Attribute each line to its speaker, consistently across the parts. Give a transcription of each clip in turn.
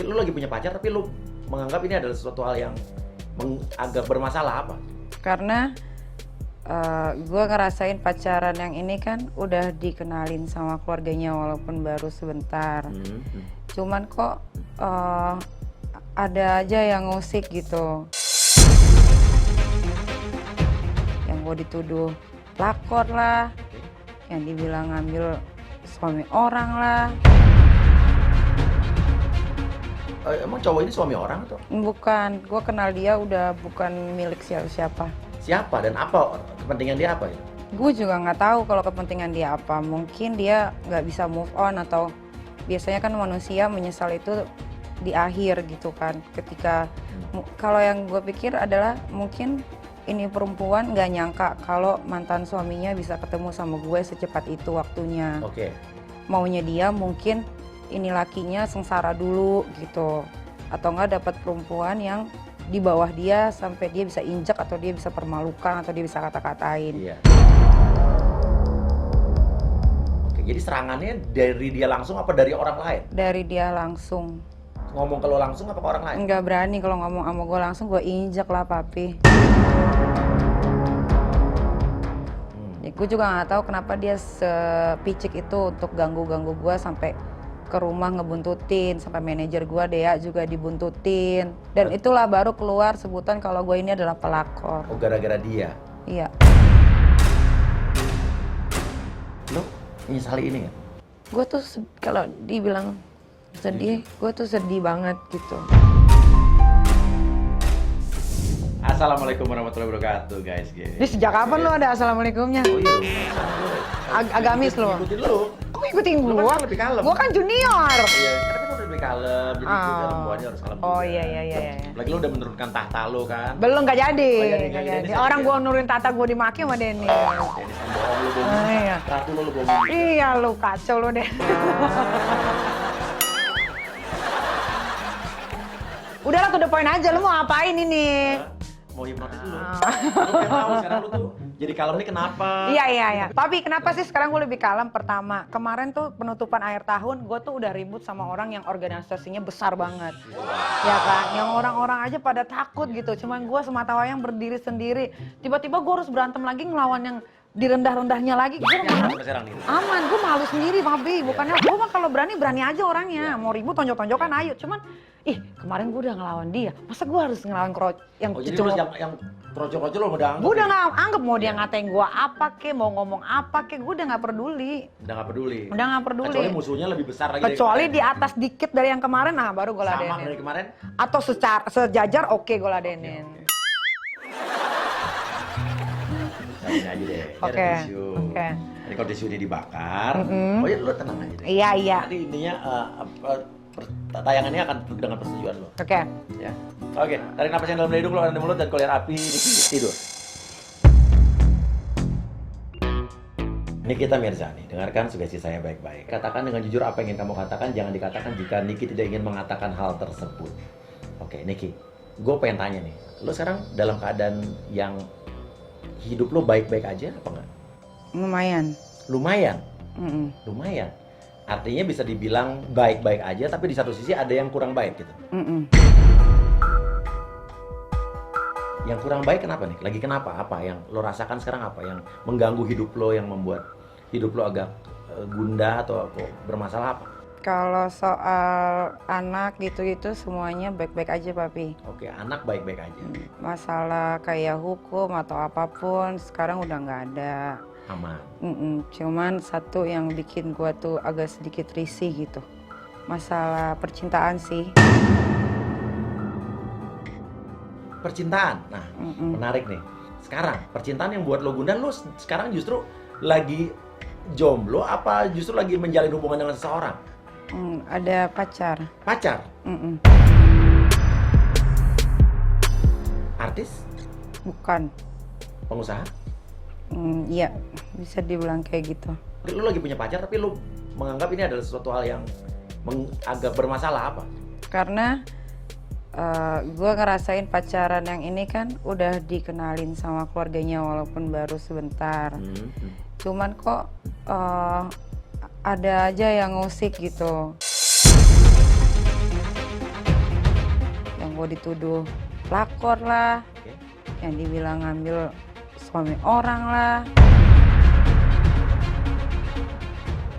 Speaker 1: Lu lagi punya pacar tapi lu menganggap ini adalah sesuatu hal yang agak bermasalah apa?
Speaker 2: Karena gue ngerasain pacaran yang ini kan udah dikenalin sama keluarganya walaupun baru sebentar. Cuman kok ada aja yang ngusik gitu. Yang gue dituduh lakor lah, yang dibilang ngambil suami orang lah.
Speaker 1: Emang cowok ini suami orang atau?
Speaker 2: Bukan, gue kenal dia udah bukan milik siapa-siapa.
Speaker 1: Siapa dan apa kepentingan dia apa ya?
Speaker 2: Gue juga nggak tahu kalau kepentingan dia apa. Mungkin dia nggak bisa move on atau biasanya kan manusia menyesal itu di akhir gitu kan. Ketika kalau yang gue pikir adalah mungkin ini perempuan nggak nyangka kalau mantan suaminya bisa ketemu sama gue secepat itu waktunya.
Speaker 1: Oke.
Speaker 2: Maunya dia mungkin ini lakinya sengsara dulu gitu, atau nggak dapat perempuan yang di bawah dia sampai dia bisa injak atau dia bisa permalukan atau dia bisa kata-katain.
Speaker 1: Iya. Oke, jadi serangannya dari dia langsung apa dari orang lain?
Speaker 2: Dari dia langsung.
Speaker 1: Ngomong ke lo langsung apa ke orang lain?
Speaker 2: Nggak berani kalau ngomong sama gue langsung, gue injak lah papi. Ya, gue juga nggak tahu kenapa dia sepicik itu untuk ganggu-ganggu gue sampai ke rumah ngebuntutin, sampai manajer gue Dea juga dibuntutin. Dan itulah baru keluar sebutan kalau gue ini adalah pelakor.
Speaker 1: Oh, gara-gara dia?
Speaker 2: Iya.
Speaker 1: Lo menyesali ini ya?
Speaker 2: Gue tuh kalau dibilang sedih, gue tuh sedih banget gitu.
Speaker 1: Assalamualaikum warahmatullahi wabarakatuh guys.
Speaker 2: Ini sejak kapan lo ada assalamualaikumnya?
Speaker 1: Oh iya.
Speaker 2: Agamis lo.
Speaker 1: Ikutin lo.
Speaker 2: Kok ngikutin
Speaker 1: Lu
Speaker 2: gue?
Speaker 1: kan lebih kalem.
Speaker 2: Gue kan junior.
Speaker 1: Iya, tapi lu udah lebih kalem, jadi gue rembuannya harus kalem.
Speaker 2: Oh
Speaker 1: juga.
Speaker 2: iya.
Speaker 1: Lagi lu udah menurunkan tahta lu kan.
Speaker 2: Belum, nggak jadi.
Speaker 1: Oh, jadi,
Speaker 2: Nggak
Speaker 1: jadi.
Speaker 2: jadi. Orang gue nurunin tata gue dimaki sama Denny.
Speaker 1: Dennis yang bohong lu bohong.
Speaker 2: Oh, iya.
Speaker 1: Ratu lu bohong.
Speaker 2: Iya lu kacau lu deh. Udahlah to the point aja, lu mau apain ini?
Speaker 1: Mau hipnotis lu. Lu pengen tahu sekarang lu tuh jadi kalem nih kenapa?
Speaker 2: Iya. Tapi kenapa sih sekarang gue lebih kalem? Pertama, kemarin tuh penutupan akhir tahun, gue tuh udah ribut sama orang yang organisasinya besar banget. Ya kan? Yang orang-orang aja pada takut gitu. Cuman gue sematawayang berdiri sendiri. Tiba-tiba gue harus berantem lagi ngelawan yang direndah-rendahnya lagi. Gue aman, gue malu sendiri, Mabi. Bukannya gue mah kalau berani aja orangnya. Mau ribut tonjok-tonjokan ayo. Cuman, kemarin gue udah ngelawan dia. Masa gue harus ngelawan yang
Speaker 1: jadi lu yang kroco-kroco lu udah anggap?
Speaker 2: Gue udah nggak anggap mau dia ngatain gue apa kek, mau ngomong apa kek, gue udah nggak peduli.
Speaker 1: Udah nggak peduli.
Speaker 2: Kecuali
Speaker 1: musuhnya lebih besar lagi.
Speaker 2: Kecuali di atas dikit dari yang kemarin, nah baru gue ladenin.
Speaker 1: Sama dari kemarin?
Speaker 2: Atau sejajar, oke gue ladenin.
Speaker 1: Ini aja deh.
Speaker 2: Oke.
Speaker 1: Ini kalau tisu ini dibakar. Oh ya lu tenang aja deh.
Speaker 2: Iya.
Speaker 1: Nanti intinya tayangannya akan dengan persetujuan lo.
Speaker 2: Oke.
Speaker 1: Ya. Oke, tarik napas yang dalam dari hidung, keluar dari mulut dan keluar api, tidur. Nikita Mirzani, dengarkan sugesti saya baik-baik. Katakan dengan jujur apa yang ingin kamu katakan, jangan dikatakan jika Niki tidak ingin mengatakan hal tersebut. Oke, Niki, gue pengen tanya nih, lo sekarang dalam keadaan yang hidup lo baik-baik aja apa enggak?
Speaker 2: Lumayan.
Speaker 1: Lumayan? Lumayan? Artinya bisa dibilang baik-baik aja, tapi di satu sisi ada yang kurang baik gitu? Yang kurang baik kenapa nih? Lagi kenapa? Apa yang lo rasakan sekarang, apa yang mengganggu hidup lo, yang membuat hidup lo agak gundah atau bermasalah apa?
Speaker 2: Kalau soal anak gitu-gitu semuanya baik-baik aja, Papi.
Speaker 1: Oke, anak baik-baik aja.
Speaker 2: Masalah kayak hukum atau apapun sekarang udah nggak ada.
Speaker 1: Aman.
Speaker 2: Cuman satu yang bikin gua tuh agak sedikit risih gitu. Masalah percintaan sih.
Speaker 1: Percintaan. Nah, menarik nih. Sekarang percintaan yang buat lo gundah, lo sekarang justru lagi jomblo apa justru lagi menjalin hubungan dengan seseorang?
Speaker 2: Ada pacar.
Speaker 1: Pacar? Artis?
Speaker 2: Bukan.
Speaker 1: Pengusaha?
Speaker 2: Iya, bisa dibilang kayak gitu.
Speaker 1: Lo lagi punya pacar tapi lo menganggap ini adalah sesuatu hal yang agak bermasalah apa?
Speaker 2: Karena gue ngerasain pacaran yang ini kan udah dikenalin sama keluarganya walaupun baru sebentar. Cuman kok ada aja yang ngusik gitu. gue dituduh pelakor lah,
Speaker 1: Oke.
Speaker 2: yang dibilang ngambil suami orang lah.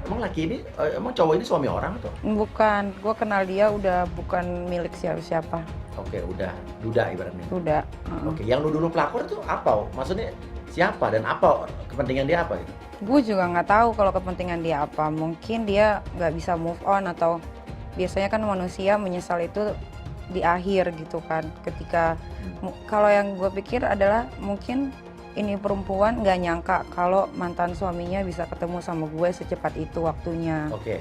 Speaker 1: Emang laki ini, emang cowok ini suami orang atau?
Speaker 2: Bukan, gue kenal dia udah bukan milik siapa-siapa.
Speaker 1: Oke, udah duda ibaratnya.
Speaker 2: Udah.
Speaker 1: Oke, yang lu dulu pelakor itu apa? Maksudnya siapa dan apa kepentingan dia apa gitu?
Speaker 2: Gue juga nggak tahu kalau kepentingan dia apa. Mungkin dia nggak bisa move on atau biasanya kan manusia menyesal itu di akhir gitu kan. Ketika kalau yang gue pikir adalah mungkin ini perempuan nggak nyangka kalau mantan suaminya bisa ketemu sama gue secepat itu waktunya.
Speaker 1: Oke.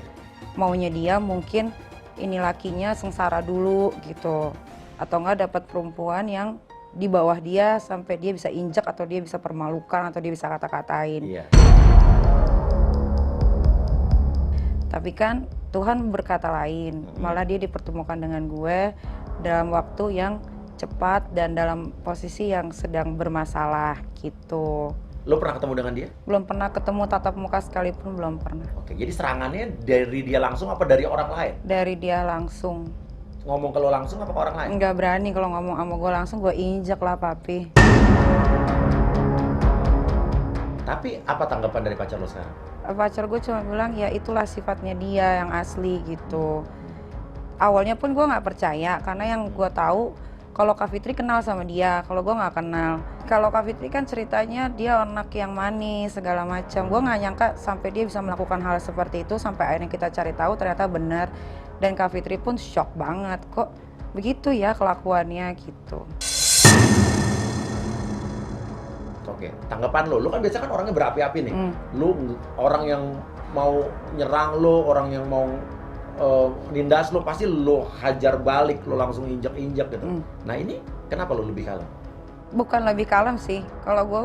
Speaker 2: Maunya dia mungkin ini lakinya sengsara dulu gitu. Atau nggak dapat perempuan yang di bawah dia sampai dia bisa injak atau dia bisa permalukan atau dia bisa kata-katain.
Speaker 1: Iya.
Speaker 2: Tapi kan Tuhan berkata lain, malah dia dipertemukan dengan gue dalam waktu yang cepat dan dalam posisi yang sedang bermasalah gitu.
Speaker 1: Lo pernah ketemu dengan dia?
Speaker 2: Belum pernah ketemu tatap muka sekalipun, belum pernah.
Speaker 1: Oke, jadi serangannya dari dia langsung apa dari orang lain?
Speaker 2: Dari dia langsung.
Speaker 1: Ngomong ke lo langsung apa ke orang lain?
Speaker 2: Nggak berani kalau ngomong sama gue langsung, gue injak lah papi.
Speaker 1: Tapi apa tanggapan dari pacar lo sekarang?
Speaker 2: Pacar gue cuma bilang ya itulah sifatnya dia yang asli gitu. Awalnya pun gue nggak percaya karena yang gue tahu kalau Kak Fitri kenal sama dia, kalau gue nggak kenal. Kalau Kak Fitri kan ceritanya dia anak yang manis segala macam. Gue nggak nyangka sampai dia bisa melakukan hal seperti itu sampai akhirnya kita cari tahu ternyata benar. Dan Kak Fitri pun shock banget kok begitu ya kelakuannya gitu.
Speaker 1: Oke, tanggapan lo kan biasa kan orangnya berapi-api nih. Lo orang yang mau nyerang lo, orang yang mau nindas lo pasti lo hajar balik, lo langsung injak-injak gitu. Nah ini kenapa lo lebih kalem?
Speaker 2: Bukan lebih kalem sih, kalau gue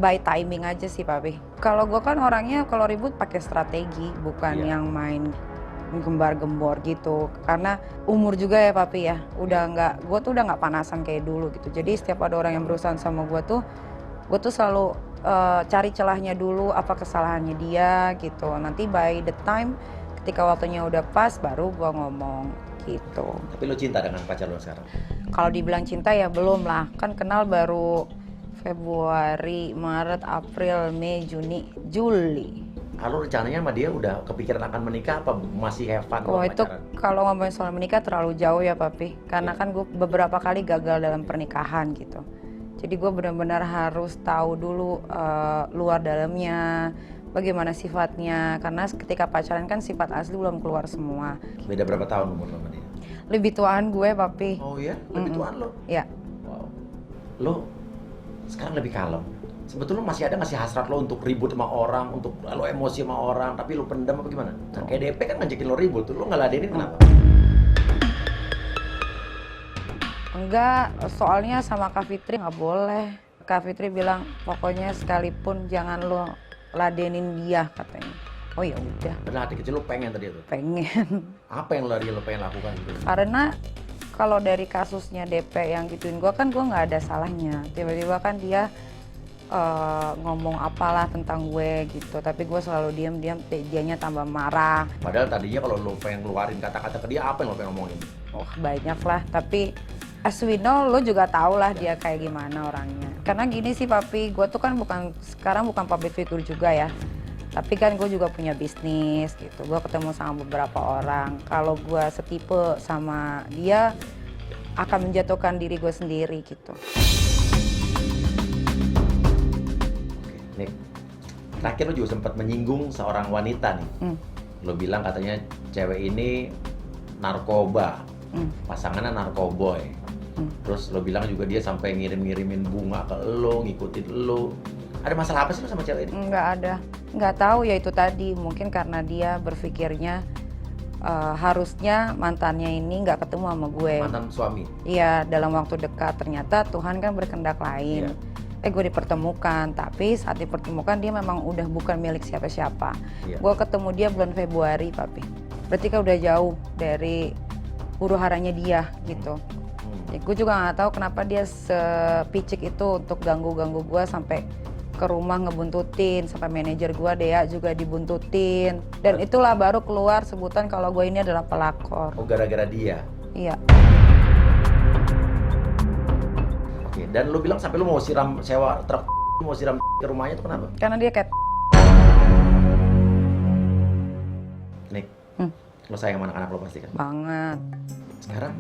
Speaker 2: by timing aja sih papi. Kalau gue kan orangnya kalau ribut pakai strategi, bukan yang main gembar-gembor gitu. Karena umur juga ya papi ya, gue tuh udah nggak panasan kayak dulu gitu. Jadi setiap ada orang yang berurusan sama gue tuh selalu cari celahnya dulu, apa kesalahannya dia gitu. Nanti by the time ketika waktunya udah pas baru gue ngomong gitu.
Speaker 1: Tapi lo cinta dengan pacar lo sekarang?
Speaker 2: Kalau dibilang cinta ya belum lah, kan kenal baru Februari, Maret, April, Mei, Juni, Juli.
Speaker 1: Lo rencananya sama dia udah kepikiran akan menikah apa masih have fun
Speaker 2: Oh itu
Speaker 1: pacaran?
Speaker 2: kalau ngomongin soal menikah terlalu jauh ya papi. Karena kan gue beberapa kali gagal dalam pernikahan gitu. Jadi gue benar-benar harus tahu dulu luar dalamnya, bagaimana sifatnya. Karena ketika pacaran kan sifat asli belum keluar semua.
Speaker 1: Beda berapa tahun umur lo sama dia?
Speaker 2: Lebih tuaan gue papi.
Speaker 1: Oh ya? Lebih tuaan lo?
Speaker 2: Ya.
Speaker 1: Wow. Lo sekarang lebih kalem. Sebetulnya masih ada nggak sih hasrat lo untuk ribut sama orang, untuk lo emosi sama orang, tapi lo pendam apa gimana? Nah, kayak DP kan ngajakin lo ribut, lo nggak ladenin kenapa?
Speaker 2: Enggak, soalnya sama Kak Fitri nggak boleh. Kak Fitri bilang pokoknya sekalipun jangan lo ladenin dia katanya. Oh ya udah.
Speaker 1: Benar, hati kecil lo pengen tadi itu.
Speaker 2: Pengen.
Speaker 1: Apa yang lo pengen lakukan gitu?
Speaker 2: Karena kalau dari kasusnya DP yang gituin gue kan gue nggak ada salahnya. Tiba-tiba kan dia ngomong apalah tentang gue gitu. Tapi gue selalu diam-diam, dianya tambah marah.
Speaker 1: Padahal tadinya kalau lo pengen keluarin kata-kata ke dia, apa yang lo pengen ngomongin?
Speaker 2: Oh banyak lah, tapi as we know, lo juga tau lah dia kayak gimana orangnya. Karena gini sih papi, gue tuh kan sekarang bukan public figure juga ya. Tapi kan gue juga punya bisnis gitu. Gue ketemu sama beberapa orang. Kalau gue setipe sama dia, akan menjatuhkan diri gue sendiri gitu.
Speaker 1: Nih, terakhir lo juga sempat menyinggung seorang wanita nih. Lo bilang katanya cewek ini narkoba, pasangannya narkoboy. Terus lo bilang juga dia sampai ngirim-ngirimin bunga ke lo, ngikutin lo. Ada masalah apa sih lo sama cewek ini?
Speaker 2: Nggak ada, nggak tahu ya itu tadi. Mungkin karena dia berpikirnya harusnya mantannya ini nggak ketemu sama gue.
Speaker 1: Mantan suami?
Speaker 2: Iya, dalam waktu dekat. Ternyata Tuhan kan berkehendak lain. Gue dipertemukan, tapi saat dipertemukan dia memang udah bukan milik siapa-siapa. Gue ketemu dia bulan Februari, papi. Berarti kan udah jauh dari huru haranya dia gitu. Ya, gue juga nggak tahu kenapa dia sepicik itu untuk ganggu-ganggu gue sampai ke rumah ngebuntutin, sampai manajer gue Dea juga dibuntutin. Dan itulah baru keluar sebutan kalau gue ini adalah pelakor.
Speaker 1: Oh, gara-gara dia?
Speaker 2: Iya.
Speaker 1: Oke, dan lu bilang sampai lu mau sewa truk, mau siram ke rumahnya itu kenapa?
Speaker 2: Karena dia kayak
Speaker 1: Nih, lu sayang sama anak-anak lu pasti kan?
Speaker 2: banget.
Speaker 1: Sekarang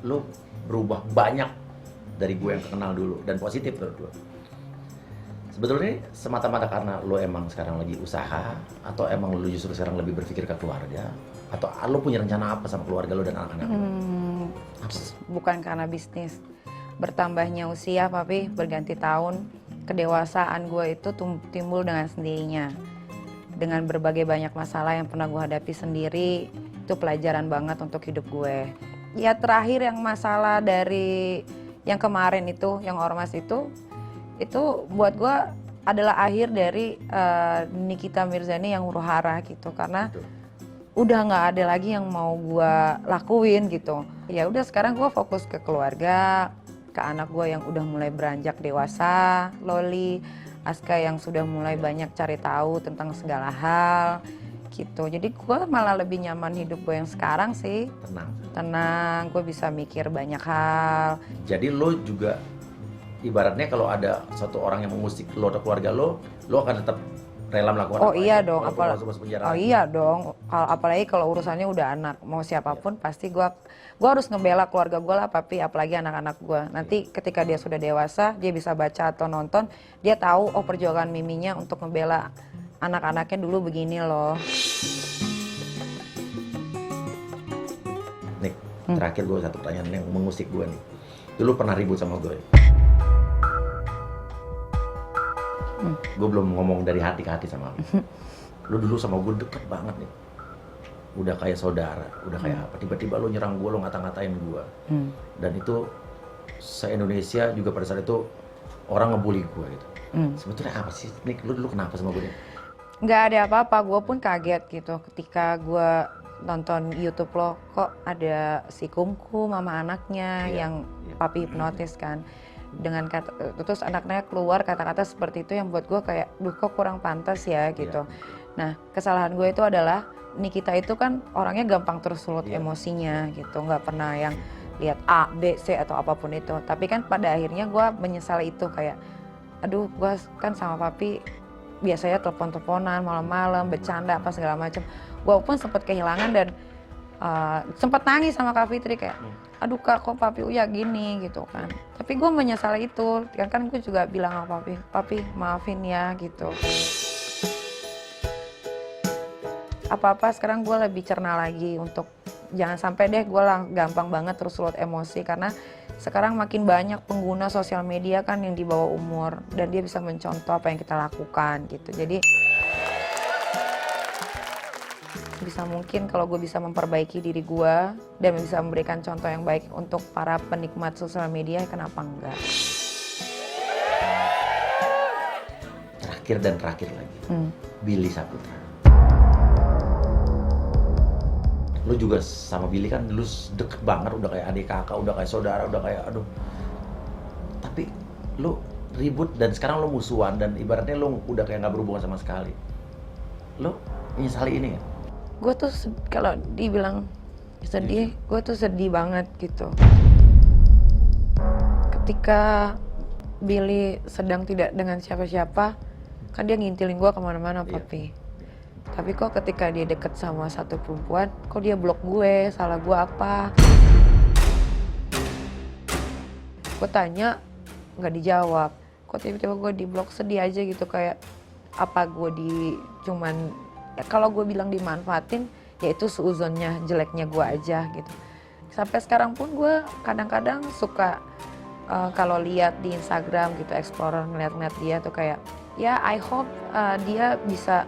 Speaker 1: lu berubah banyak dari gue yang kenal dulu dan positif menurut gue. Sebetulnya semata-mata karena lu emang sekarang lagi usaha atau emang lu justru sekarang lebih berpikir ke keluarga atau lu punya rencana apa sama keluarga lu dan anak-anak lu? Apa?
Speaker 2: Bukan karena bisnis. Bertambahnya usia, Papi, berganti tahun, kedewasaan gue itu timbul dengan sendirinya. Dengan berbagai banyak masalah yang pernah gue hadapi sendiri, itu pelajaran banget untuk hidup gue. Ya terakhir yang masalah dari yang kemarin itu, yang ormas itu buat gue adalah akhir dari Nikita Mirzani yang huru-hara gitu. Karena
Speaker 1: Betul.
Speaker 2: udah nggak ada lagi yang mau gue lakuin gitu. Ya udah sekarang gue fokus ke keluarga, ke anak gue yang udah mulai beranjak dewasa, Loli, Aska yang sudah mulai banyak cari tahu tentang segala hal gitu. Jadi gue malah lebih nyaman hidup gue yang sekarang sih. Tenang, gue bisa mikir banyak hal.
Speaker 1: Jadi lo juga ibaratnya kalau ada satu orang yang mengusik lo atau keluarga lo akan tetap rela melakukan
Speaker 2: Oh
Speaker 1: apa
Speaker 2: iya
Speaker 1: aja,
Speaker 2: dong,
Speaker 1: walaupun masuk penjara
Speaker 2: oh
Speaker 1: lagi.
Speaker 2: iya dong. Apalagi kalau urusannya udah anak, mau siapapun pasti gue harus ngebela keluarga gue lah, Papi, apalagi anak-anak gue. Nanti ketika dia sudah dewasa, dia bisa baca atau nonton, dia tahu oh perjuangan Miminya untuk ngebela anak-anaknya dulu begini loh.
Speaker 1: Nih, terakhir gue satu pertanyaan yang mengusik gue nih. Dulu pernah ribut sama gue. Gue belum ngomong dari hati ke hati sama lo. Lo dulu sama gue deket banget nih. Udah kayak saudara, udah kayak apa. Tiba-tiba lo nyerang gue, lo ngata-ngatain gue. Dan itu se-Indonesia juga pada saat itu orang ngebully gue gitu. Sebetulnya apa sih? Nih, lo dulu kenapa sama gue?
Speaker 2: Nggak ada apa-apa, gue pun kaget gitu ketika gue nonton YouTube lo, kok ada si Kumkum sama anaknya yang Papi hipnotis kan. Dengan kata, terus anaknya keluar kata-kata seperti itu yang buat gue kayak, duh kok kurang pantas ya gitu. Nah, kesalahan gue itu adalah Nikita itu kan orangnya gampang tersulut emosinya gitu, nggak pernah yang lihat A, B, C atau apapun itu. Tapi kan pada akhirnya gue menyesal itu kayak, aduh gue kan sama Papi biasanya telepon-teleponan malam-malam, bercanda apa segala macam. Gue pun sempat kehilangan dan sempat nangis sama Kak Fitri kayak, aduh Kak kok Papi Uya gini gitu kan. Tapi gue menyesal itu, kan gue juga bilang sama Papi, Papi maafin ya gitu. Apa-apa sekarang gue lebih cerna lagi untuk jangan sampai deh gue gampang banget tersulut emosi karena sekarang makin banyak pengguna sosial media kan yang di bawah umur dan dia bisa mencontoh apa yang kita lakukan gitu. Jadi bisa mungkin kalau gue bisa memperbaiki diri gue dan bisa memberikan contoh yang baik untuk para penikmat sosial media, kenapa enggak?
Speaker 1: Terakhir lagi, Billy Saputra. Lu juga sama Billy kan dulu deket banget, udah kayak adik kakak, udah kayak saudara, udah kayak aduh. Tapi lu ribut dan sekarang lu musuhan dan ibaratnya lu udah kayak nggak berhubungan sama sekali. Lu menyesali ini nggak?
Speaker 2: Gue tuh kalau dibilang sedih, gue tuh sedih banget gitu. Ketika Billy sedang tidak dengan siapa-siapa, kan dia ngintilin gue kemana-mana, Papi. Tapi kok ketika dia deket sama satu perempuan, kok dia blok gue, salah gue apa? Gue tanya, nggak dijawab. Kok tiba-tiba gue di blok, sedih aja gitu kayak apa gue cuman ya kalau gue bilang dimanfaatin, ya itu seuzonnya jeleknya gue aja gitu. Sampai sekarang pun gue kadang-kadang suka kalau lihat di Instagram gitu, Explorer ngeliat-ngeliat dia tuh kayak, ya I hope dia bisa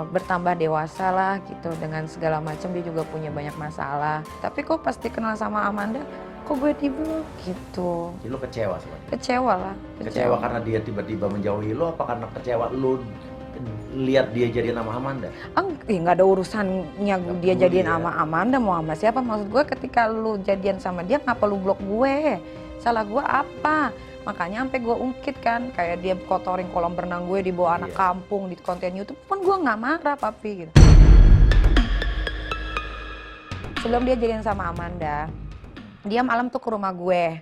Speaker 2: bertambah dewasa lah gitu dengan segala macam. Dia juga punya banyak masalah. Tapi kok pas dikenal sama Amanda, kok gue di-blok gitu.
Speaker 1: Jadi lu kecewa sebenarnya?
Speaker 2: Kecewa lah.
Speaker 1: Kecewa karena dia tiba-tiba menjauhi lu, apa karena kecewa lu lihat dia jadian sama Amanda?
Speaker 2: Nggak ada urusannya dia jadian sama Amanda mau sama siapa. Maksud gue ketika lu jadian sama dia, kenapa lu blok gue? Salah gue apa? Makanya sampai gue ungkit kan, kayak dia kotorin kolam renang gue di bawah anak kampung di konten YouTube pun gue nggak marah, Papi gitu. Sebelum dia jadian sama Amanda, dia malam tuh ke rumah gue.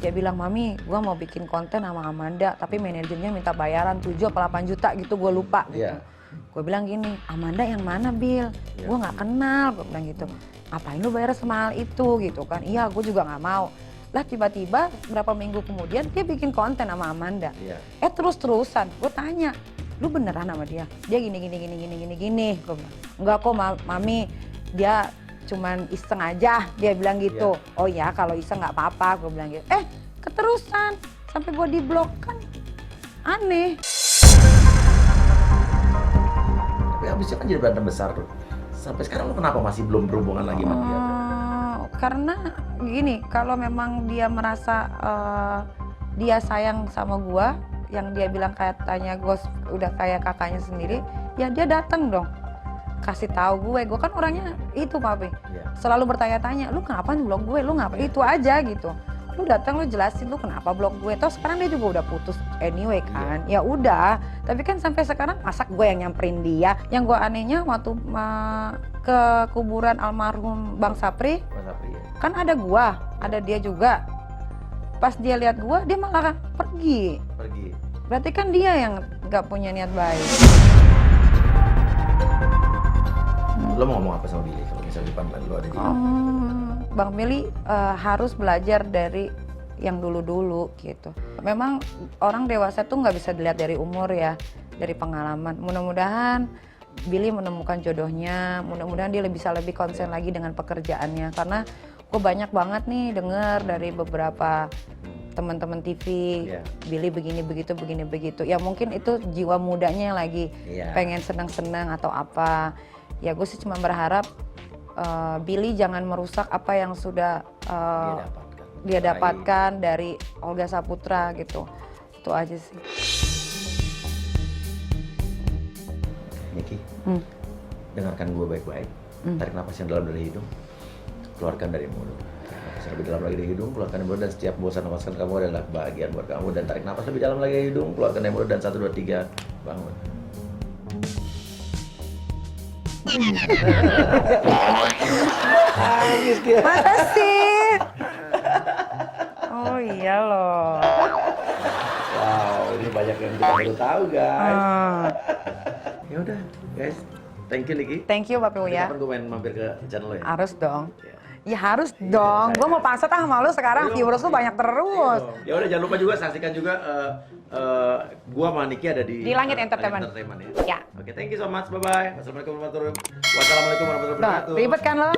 Speaker 2: Dia bilang, "Mami, gua mau bikin konten sama Amanda, tapi manajernya minta bayaran 7 apa 8 juta gitu, gue lupa." Gitu.
Speaker 1: Iya.
Speaker 2: Gue bilang gini, "Amanda yang mana, Bil?
Speaker 1: Iya.
Speaker 2: Gue nggak kenal." Gue bilang gitu. "Ngapain lu bayar semahal itu?" gitu kan. "Iya, gue juga nggak mau." Lah tiba-tiba berapa minggu kemudian dia bikin konten sama Amanda.
Speaker 1: Iya.
Speaker 2: Terus-terusan, gue tanya, "Lu beneran sama dia?" Dia gini. Gue bilang, "Enggak kok, Mami, dia cuman iseng aja," dia bilang gitu.
Speaker 1: Iya.
Speaker 2: "Oh ya, kalau iseng nggak apa-apa," gue bilang gitu. Keterusan sampai gue diblok, kan aneh.
Speaker 1: Tapi abisnya kan jadi berantem besar tuh. Sampai sekarang lu kenapa masih belum berhubungan lagi sama dia?
Speaker 2: Karena gini, kalau memang dia merasa dia sayang sama gue, yang dia bilang katanya gue udah kayak kakaknya sendiri, ya dia datang dong, kasih tahu gue kan orangnya itu papi,
Speaker 1: Iya.
Speaker 2: selalu bertanya-tanya, "Lu kenapa blok gue, lu ngapa?" Itu aja gitu. Lu datang, lu jelasin lu kenapa blok gue. Toh sekarang dia juga udah putus anyway kan. Ya udah, tapi kan sampai sekarang masak gue yang nyamperin dia. Yang gue anehnya waktu ke kuburan almarhum Bang Sapri,
Speaker 1: Mas Apri ya.
Speaker 2: kan ada gua, ada dia juga. Pas dia lihat gua, dia malah pergi.
Speaker 1: Pergi.
Speaker 2: Berarti kan dia yang nggak punya niat baik.
Speaker 1: Lo mau ngomong apa sama Billy kalau misalnya di depan lo ada di
Speaker 2: Bang Billy harus belajar dari yang dulu-dulu gitu. Memang orang dewasa tuh nggak bisa dilihat dari umur ya, dari pengalaman. Mudah-mudahan Billy menemukan jodohnya, mudah-mudahan dia bisa lebih konsen lagi dengan pekerjaannya. Karena gue banyak banget nih dengar dari beberapa teman-teman TV,
Speaker 1: Iya.
Speaker 2: Billy begini begitu. Ya mungkin itu jiwa mudanya yang lagi
Speaker 1: Iya.
Speaker 2: pengen senang-senang atau apa. Ya gue sih cuma berharap Billy jangan merusak apa yang sudah dia dapatkan dari Olga Saputra gitu. Itu aja sih.
Speaker 1: Niki, dengarkan gue baik-baik. Tarik napas yang dalam dari hidung, keluarkan dari mulut. Tarik napas yang lebih dalam lagi dari hidung, keluarkan dari mulut, dan setiap bosan memuaskan kamu adalah kebahagiaan buat kamu. Dan tarik napas lebih dalam lagi dari hidung, keluarkan dari mulut, dan 1, 2, 3, bangun.
Speaker 2: Masa sih? Oh iya loh.
Speaker 1: Wow, ini banyak yang kita baru tahu, guys. Ya udah, guys. Thank you, Niki.
Speaker 2: Thank you Papi Uya.
Speaker 1: Kapan gue main mampir ke channel lo ya?
Speaker 2: Harus dong.
Speaker 1: Ya.
Speaker 2: Ya harus dong. Gue mau pasat sama lu sekarang. Viewers lu banyak terus.
Speaker 1: Ya udah, jangan lupa juga saksikan juga gua sama Niki ada di
Speaker 2: Langit Entertainment.
Speaker 1: Ya.
Speaker 2: Ya.
Speaker 1: Oke, thank you so much. Bye bye. Wassalamualaikum warahmatullahi wabarakatuh.
Speaker 2: Ribet kan lo?